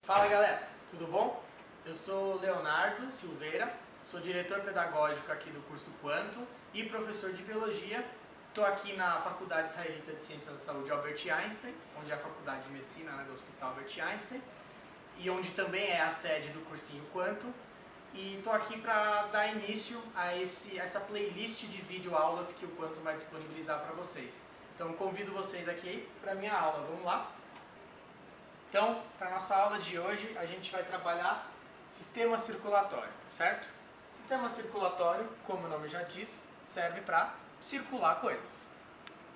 Fala galera, tudo bom? Eu sou Leonardo Silveira, sou diretor pedagógico aqui do curso Quanto e professor de Biologia. Estou aqui na Faculdade Israelita de Ciências da Saúde Albert Einstein, onde é a Faculdade de Medicina, do Hospital Albert Einstein, e onde também é a sede do cursinho Quanto. E estou aqui para dar início a essa playlist de videoaulas que o Quanto vai disponibilizar para vocês. Então convido vocês aqui para a minha aula, vamos lá? Então, para a nossa aula de hoje, a gente vai trabalhar sistema circulatório, certo? Sistema circulatório, como o nome já diz, serve para circular coisas.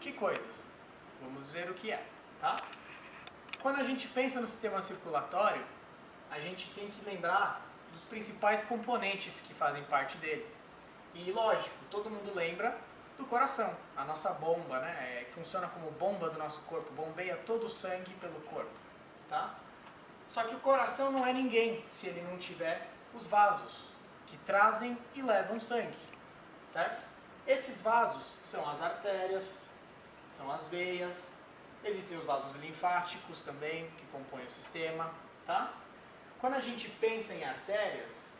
Que coisas? Vamos ver o que é, tá? Quando a gente pensa no sistema circulatório, a gente tem que lembrar dos principais componentes que fazem parte dele. E lógico, todo mundo lembra do coração, a nossa bomba, né? Funciona como bomba do nosso corpo, bombeia todo o sangue pelo corpo. Tá? Só que o coração não é ninguém se ele não tiver os vasos que trazem e levam sangue, certo? Esses vasos são as artérias, são as veias, existem os vasos linfáticos também que compõem o sistema, tá? Quando a gente pensa em artérias,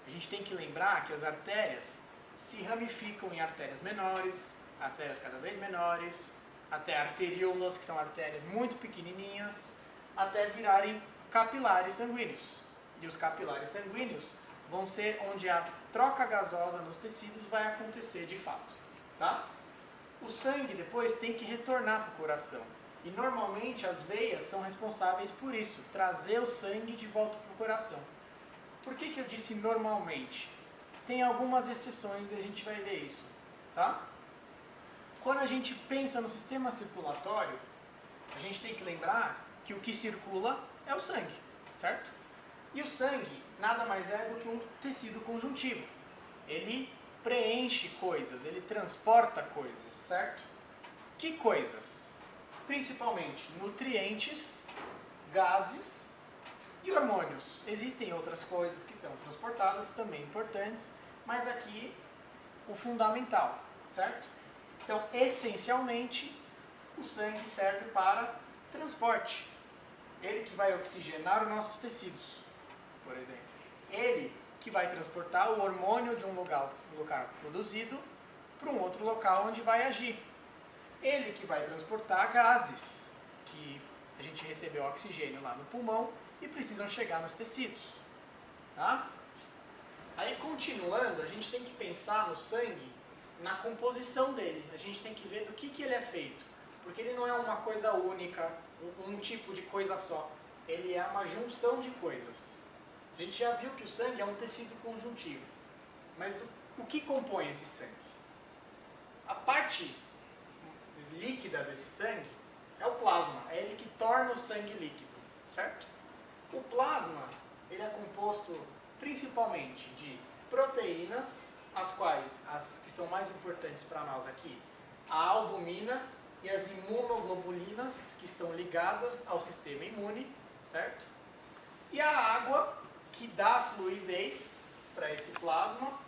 a gente tem que lembrar que as artérias se ramificam em artérias menores, artérias cada vez menores, até arteríolas, que são artérias muito pequenininhas, até virarem capilares sanguíneos. E os capilares sanguíneos vão ser onde a troca gasosa nos tecidos vai acontecer de fato. Tá? O sangue depois tem que retornar para o coração. E normalmente as veias são responsáveis por isso, trazer o sangue de volta para o coração. Por que eu disse normalmente? Tem algumas exceções e a gente vai ver isso. Tá? Quando a gente pensa no sistema circulatório, a gente tem que lembrar que o que circula é o sangue, certo? E o sangue nada mais é do que um tecido conjuntivo. Ele preenche coisas, ele transporta coisas, certo? Que coisas? Principalmente nutrientes, gases e hormônios. Existem outras coisas que estão transportadas, também importantes, mas aqui o fundamental, certo? Então, essencialmente, o sangue serve para transporte. Ele que vai oxigenar os nossos tecidos, por exemplo. Ele que vai transportar o hormônio de um lugar produzido para um outro local onde vai agir. Ele que vai transportar gases, que a gente recebeu oxigênio lá no pulmão e precisam chegar nos tecidos. Tá? Aí, continuando, a gente tem que pensar no sangue, na composição dele. A gente tem que ver do que ele é feito. Porque ele não é uma coisa única, um tipo de coisa só. Ele é uma junção de coisas. A gente já viu que o sangue é um tecido conjuntivo. Mas o que compõe esse sangue? A parte líquida desse sangue é o plasma. É ele que torna o sangue líquido, certo? O plasma ele é composto principalmente de proteínas, as quais as que são mais importantes para nós aqui, a albumina e as imunoglobulinas, que estão ligadas ao sistema imune, certo? E a água, que dá fluidez para esse plasma.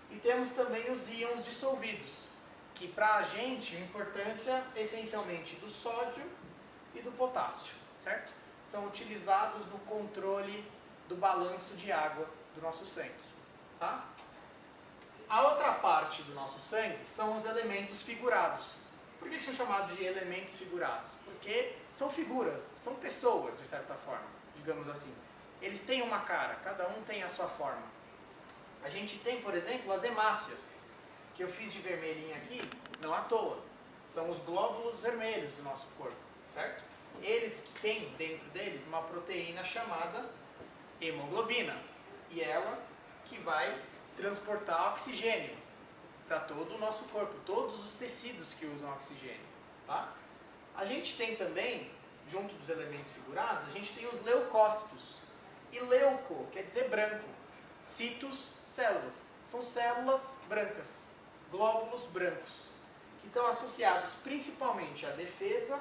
E temos também os íons dissolvidos, que para a gente, a importância essencialmente do sódio e do potássio, certo? São utilizados no controle do balanço de água do nosso sangue, tá? A outra parte do nosso sangue são os elementos figurados. Por que são chamados de elementos figurados? Porque são figuras, são pessoas, de certa forma, digamos assim. Eles têm uma cara, cada um tem a sua forma. A gente tem, por exemplo, as hemácias, que eu fiz de vermelhinho aqui, não à toa. São os glóbulos vermelhos do nosso corpo, certo? Eles que têm dentro deles uma proteína chamada hemoglobina. E ela que vai transportar oxigênio para todo o nosso corpo, todos os tecidos que usam oxigênio, tá? A gente tem também, junto dos elementos figurados, a gente tem os leucócitos. E leuco quer dizer branco. Citos, células. São células brancas, glóbulos brancos, que estão associados principalmente à defesa,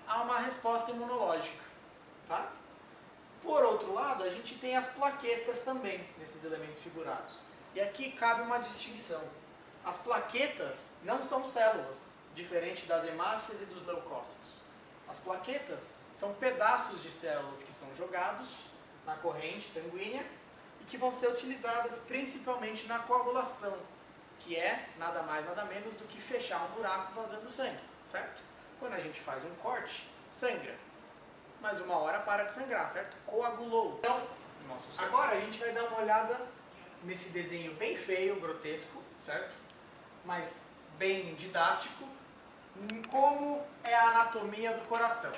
a uma resposta imunológica, tá? Por outro lado, a gente tem as plaquetas também, nesses elementos figurados. E aqui cabe uma distinção. As plaquetas não são células, diferente das hemácias e dos leucócitos. As plaquetas são pedaços de células que são jogados na corrente sanguínea e que vão ser utilizadas principalmente na coagulação, que é nada mais nada menos do que fechar um buraco vazando sangue, certo? Quando a gente faz um corte, sangra, mas uma hora para de sangrar, certo? Coagulou. Então, agora a gente vai dar uma olhada nesse desenho bem feio, grotesco, certo? Mas bem didático, em como é a anatomia do coração,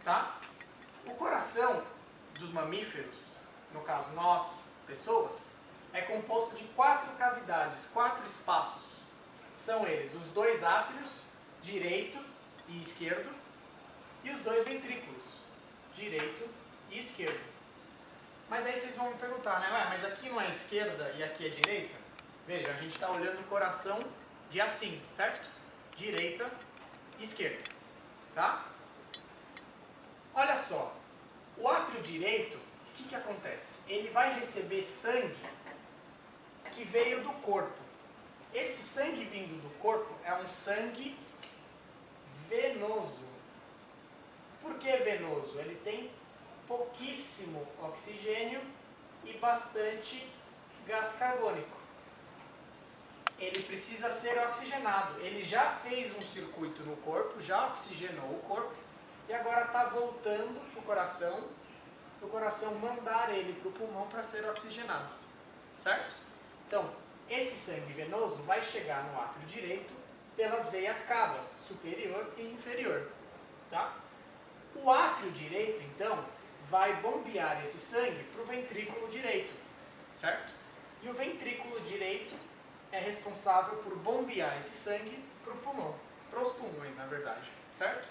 tá? O coração dos mamíferos, no caso nós, pessoas, é composto de 4 cavidades, 4 espaços. São eles os 2 átrios, direito e esquerdo, e os 2 ventrículos, direito e esquerdo. Mas aí vocês vão me perguntar, né? Ué, mas aqui não é esquerda e aqui é direita? Veja, a gente está olhando o coração de assim, certo? Direita e esquerda, tá? Olha só, o átrio direito, o que acontece? Ele vai receber sangue que veio do corpo. Esse sangue vindo do corpo é um sangue venoso. Por que venoso? Ele tem pouquíssimo oxigênio e bastante gás carbônico. Ele precisa ser oxigenado. Ele já fez um circuito no corpo, já oxigenou o corpo e agora está voltando para o coração mandar ele para o pulmão para ser oxigenado, certo? Então, esse sangue venoso vai chegar no átrio direito pelas veias cavas, superior e inferior, tá? O átrio direito, então, vai bombear esse sangue para o ventrículo direito, certo? E o ventrículo direito é responsável por bombear esse sangue para o pulmão, para os pulmões, na verdade, certo?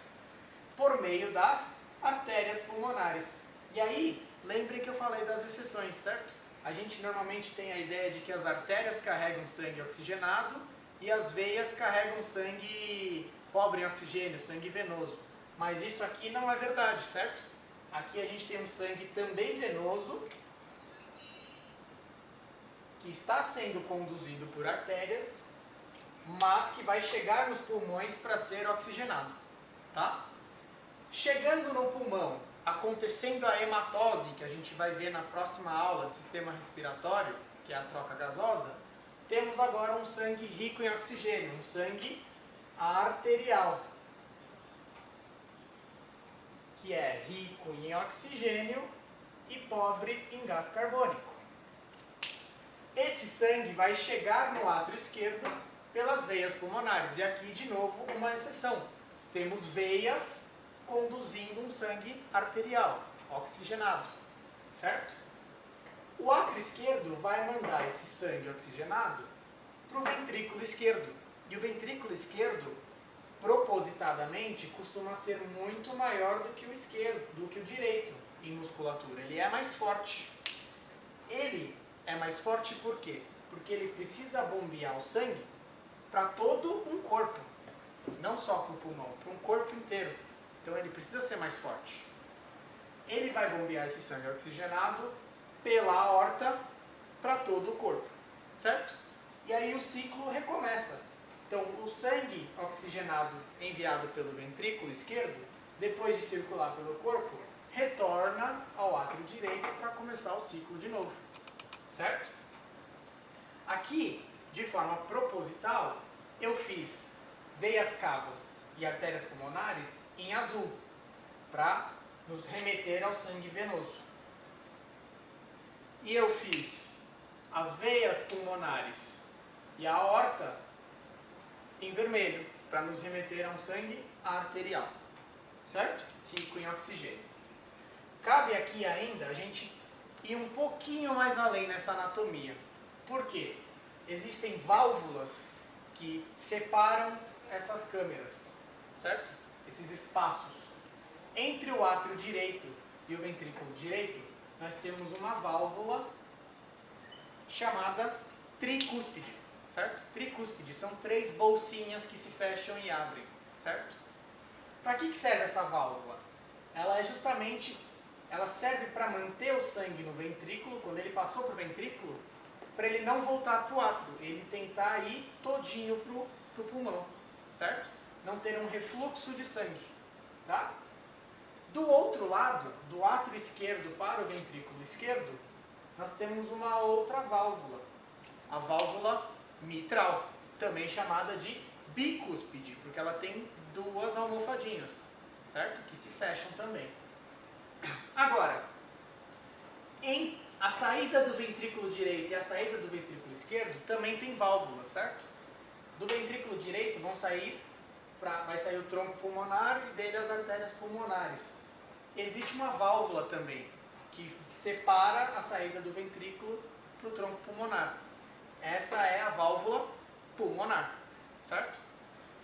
Por meio das artérias pulmonares. E aí, lembrem que eu falei das exceções, certo? A gente normalmente tem a ideia de que as artérias carregam sangue oxigenado e as veias carregam sangue pobre em oxigênio, sangue venoso. Mas isso aqui não é verdade, certo? Aqui a gente tem um sangue também venoso, que está sendo conduzido por artérias, mas que vai chegar nos pulmões para ser oxigenado, tá? Chegando no pulmão, acontecendo a hematose, que a gente vai ver na próxima aula de sistema respiratório, que é a troca gasosa, temos agora um sangue rico em oxigênio, um sangue arterial, que é rico em oxigênio e pobre em gás carbônico. Esse sangue vai chegar no átrio esquerdo pelas veias pulmonares. E aqui, de novo, uma exceção. Temos veias conduzindo um sangue arterial, oxigenado, certo? O átrio esquerdo vai mandar esse sangue oxigenado para o ventrículo esquerdo. E o ventrículo esquerdo, propositadamente, costuma ser muito maior do que o esquerdo, do que o direito em musculatura. Ele é mais forte. Ele é mais forte por quê? Porque ele precisa bombear o sangue para todo um corpo, não só para o pulmão, para um corpo inteiro. Então ele precisa ser mais forte. Ele vai bombear esse sangue oxigenado pela aorta para todo o corpo, certo? E aí o ciclo recomeça. Então o sangue oxigenado enviado pelo ventrículo esquerdo, depois de circular pelo corpo, retorna ao átrio direito para começar o ciclo de novo. Certo? Aqui, de forma proposital, eu fiz veias cavas e artérias pulmonares em azul, para nos remeter ao sangue venoso. E eu fiz as veias pulmonares e a aorta em vermelho, para nos remeter a um sangue arterial, certo? Rico em oxigênio. Cabe aqui ainda a gente ir um pouquinho mais além nessa anatomia. Por quê? Existem válvulas que separam essas câmeras, certo? Esses espaços. Entre o átrio direito e o ventrículo direito, nós temos uma válvula chamada tricúspide, certo? Tricúspide são 3 bolsinhas que se fecham e abrem, certo? Para que serve essa válvula? Ela serve para manter o sangue no ventrículo, quando ele passou para o ventrículo, para ele não voltar para o átrio, ele tentar ir todinho para o pulmão, certo? Não ter um refluxo de sangue, tá? Do outro lado, do átrio esquerdo para o ventrículo esquerdo, nós temos uma outra válvula, a válvula mitral, também chamada de bicúspide, porque ela tem duas almofadinhas, certo? Que se fecham também. Agora, a saída do ventrículo direito e a saída do ventrículo esquerdo também tem válvulas, certo? Do ventrículo direito vai sair o tronco pulmonar e dele as artérias pulmonares. Existe uma válvula também que separa a saída do ventrículo para o tronco pulmonar. Essa é a válvula pulmonar, certo?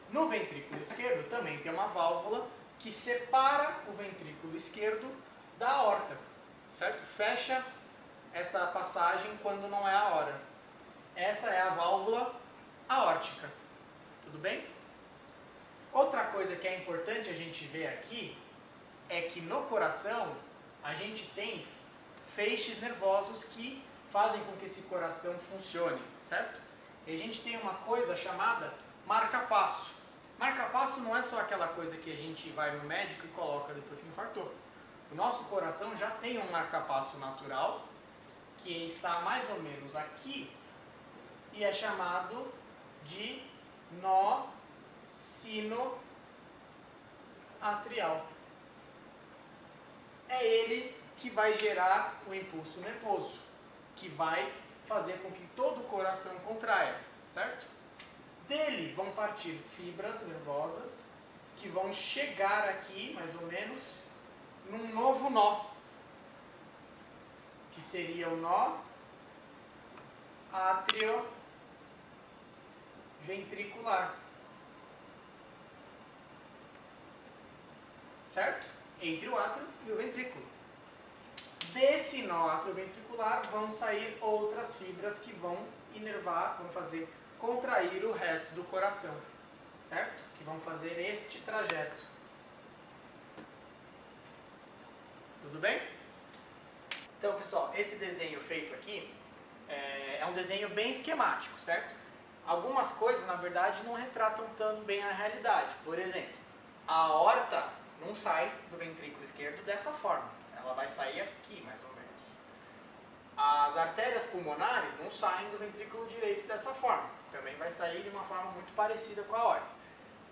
No ventrículo esquerdo também tem uma válvula que separa o ventrículo esquerdo da aorta, certo? Fecha essa passagem quando não é a hora. Essa é a válvula aórtica, tudo bem? Outra coisa que é importante a gente ver aqui é que no coração a gente tem feixes nervosos que fazem com que esse coração funcione, certo? E a gente tem uma coisa chamada marca-passo. Marca-passo não é só aquela coisa que a gente vai no médico e coloca depois que infartou. O nosso coração já tem um marca-passo natural, que está mais ou menos aqui, e é chamado de nó sinoatrial. É ele que vai gerar o impulso nervoso, que vai fazer com que todo o coração contraia, certo? Dele vão partir fibras nervosas que vão chegar aqui, mais ou menos, num novo nó, que seria o nó atrioventricular. Certo? Entre o átrio e o ventrículo. Desse nó atrioventricular vão sair outras fibras que vão inervar, vão fazer contrair o resto do coração, certo? Que vão fazer este trajeto. Tudo bem? Então, pessoal, esse desenho feito aqui é um desenho bem esquemático, certo? Algumas coisas, na verdade, não retratam tão bem a realidade. Por exemplo, a aorta não sai do ventrículo esquerdo dessa forma. Ela vai sair aqui, mais ou menos. As artérias pulmonares não saem do ventrículo direito dessa forma. Também vai sair de uma forma muito parecida com a aorta.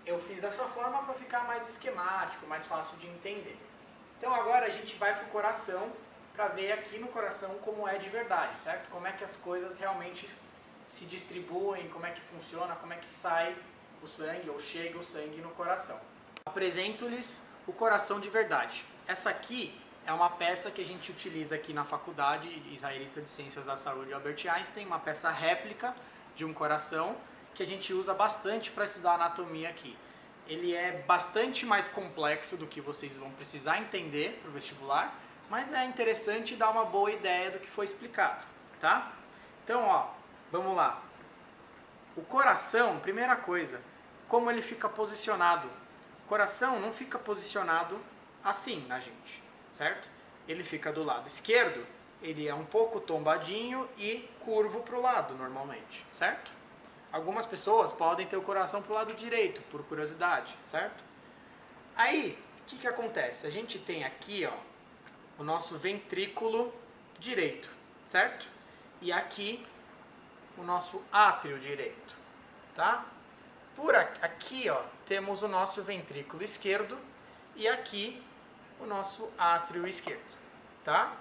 Eu fiz dessa forma para ficar mais esquemático, mais fácil de entender. Então agora a gente vai para o coração, para ver aqui no coração como é de verdade, certo? Como é que as coisas realmente se distribuem, como é que funciona, como é que sai o sangue ou chega o sangue no coração. Apresento-lhes o coração de verdade. Essa aqui é uma peça que a gente utiliza aqui na Faculdade Israelita de Ciências da Saúde Albert Einstein, uma peça réplica de um coração que a gente usa bastante para estudar anatomia aqui. Ele é bastante mais complexo do que vocês vão precisar entender para o vestibular, mas é interessante dar uma boa ideia do que foi explicado, tá? Então, ó, vamos lá. O coração, primeira coisa, como ele fica posicionado? O coração não fica posicionado assim na gente, certo? Ele fica do lado esquerdo, ele é um pouco tombadinho e curvo para o lado, normalmente, certo? Algumas pessoas podem ter o coração para o lado direito, por curiosidade, certo? Aí, o que acontece? A gente tem aqui, ó, o nosso ventrículo direito, certo? E aqui, o nosso átrio direito, tá? Por aqui, ó, temos o nosso ventrículo esquerdo e aqui o nosso átrio esquerdo, tá?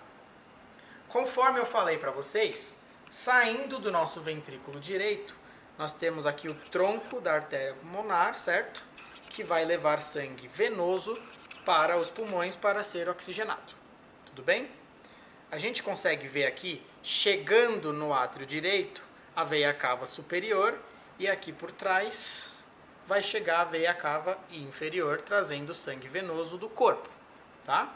Conforme eu falei para vocês, saindo do nosso ventrículo direito, nós temos aqui o tronco da artéria pulmonar, certo? Que vai levar sangue venoso para os pulmões para ser oxigenado. Tudo bem? A gente consegue ver aqui, chegando no átrio direito, a veia cava superior e aqui por trás vai chegar a veia cava inferior, trazendo sangue venoso do corpo, tá?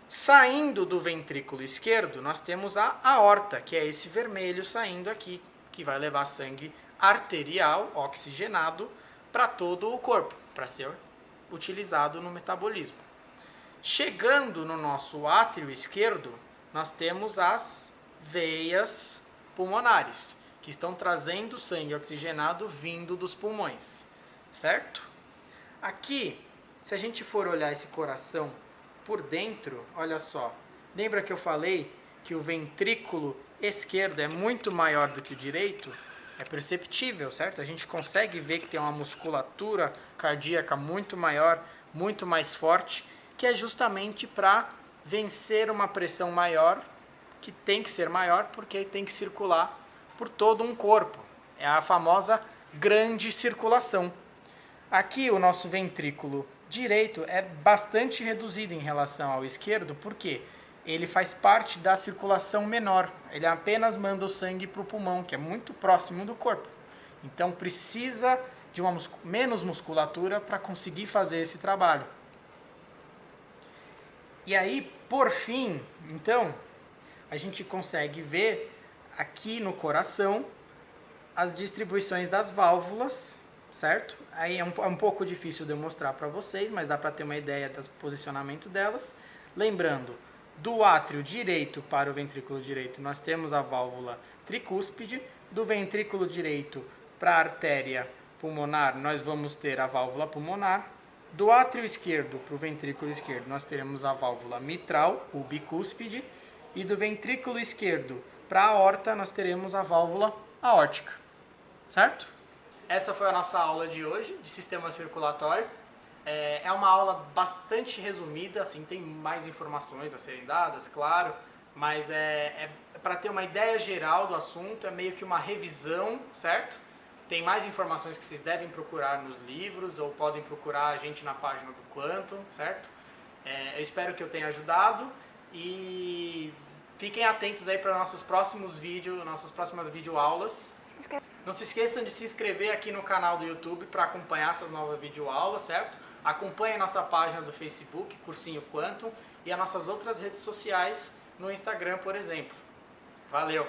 Saindo do ventrículo esquerdo, nós temos a aorta, que é esse vermelho saindo aqui, que vai levar sangue arterial oxigenado para todo o corpo, para ser utilizado no metabolismo. Chegando no nosso átrio esquerdo, nós temos as veias pulmonares, que estão trazendo sangue oxigenado vindo dos pulmões, certo? Aqui, se a gente for olhar esse coração por dentro, olha só, lembra que eu falei que o ventrículo esquerdo é muito maior do que o direito? É perceptível, certo? A gente consegue ver que tem uma musculatura cardíaca muito maior, muito mais forte, que é justamente para vencer uma pressão maior, que tem que ser maior porque tem que circular por todo um corpo. É a famosa grande circulação. Aqui o nosso ventrículo direito é bastante reduzido em relação ao esquerdo, porque ele faz parte da circulação menor. Ele apenas manda o sangue para o pulmão, que é muito próximo do corpo. Então precisa de uma menos musculatura para conseguir fazer esse trabalho. E aí, por fim, então, a gente consegue ver aqui no coração as distribuições das válvulas, certo? Aí é um pouco difícil de eu mostrar para vocês, mas dá para ter uma ideia do posicionamento delas. Lembrando, do átrio direito para o ventrículo direito, nós temos a válvula tricúspide. Do ventrículo direito para a artéria pulmonar, nós vamos ter a válvula pulmonar. Do átrio esquerdo para o ventrículo esquerdo, nós teremos a válvula mitral, o bicúspide. E do ventrículo esquerdo para a aorta, nós teremos a válvula aórtica. Certo? Essa foi a nossa aula de hoje, de sistema circulatório. É uma aula bastante resumida, assim, tem mais informações a serem dadas, claro, mas para ter uma ideia geral do assunto, é meio que uma revisão, certo? Tem mais informações que vocês devem procurar nos livros ou podem procurar a gente na página do Quantum, certo? Eu espero que eu tenha ajudado e fiquem atentos aí para nossos próximos vídeos, nossas próximas videoaulas. Não se esqueçam de se inscrever aqui no canal do YouTube para acompanhar essas novas videoaulas, certo? Acompanhe a nossa página do Facebook, Cursinho Quantum, e as nossas outras redes sociais no Instagram, por exemplo. Valeu!